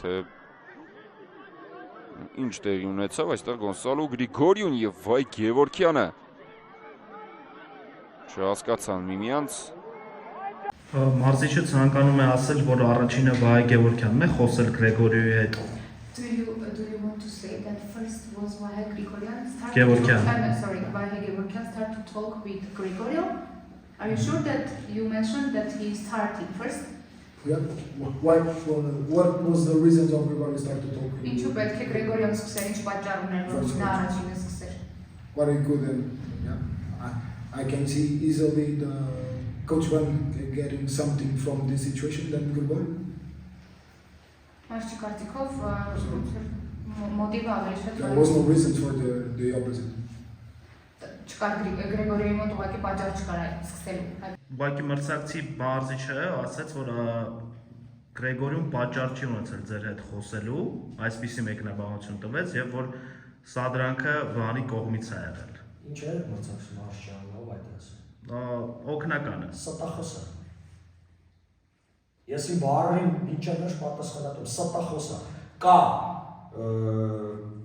թե ինչ տեղի ունեցավ այստեղ Գոնսալո Գրիգորիուն եւ Վայ Գևորգյանը չհասկացան միմյանց Մարզիչը ցանկանում է ասել, որ առաջինը Վայ Գևորգյանն է խոսել Գրեգորիոյի հետ։ Do you want to say that first was Vahe Grigoryan Gevorkyan start to talk with Grigorio? Are you sure that you mentioned that he started first? Yeah. What was the reasons of Grigoryan start to talk? Ինչու պետք է Գրեգորիոն սկսեր, ինչ պատճառ ուներ, որ նա առաջինը սկսեր։ Very good, and yeah, I can see easily the coach one getting something from this situation than Grigoryan. Մասի կարծիքով մոտիվը ավելի շատ There was no reason for the opposite. չկար Գրեգորիոյի մոտ ուղղակի պատճառ չկար այդ սկսելու։ Ուղղակի մրցակցի մարզիչը ասաց, որ Գրեգորիոն պատճառ չի ունեցել ձեր հետ խոսելու, այսպիսի մեկնաբանություն տվեց եւ որ սադրանքը Վանի կողմից է եղել։ Ինչ է մրցակցի մարզչյանը, ով այդ ասել։ Օգնականը։ Ստախոսը։ Ես իմ բարերին միջանց պատասխանատու ստախոսը։ Կա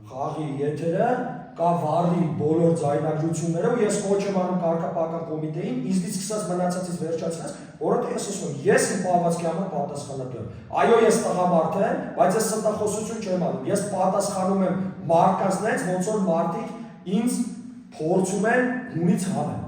խաղի եթերը, կա վարի բոլոր ձայնագրությունները ու ես կոչ եմ անում կարգապահական կոմիտեին, ինձնից սկսած մնացածից վերջացնած, որովհետեւ ես ասում եմ, ես իմ պահվածքի համար պատասխանատու եմ։ Այո, ես տղամարդ եմ, բայց ես ստախոսություն չեմ անում։ Ես պատասխանում եմ մարդկանց, ոնց որ մարդիկ ինձ փորձում են հունից հանել։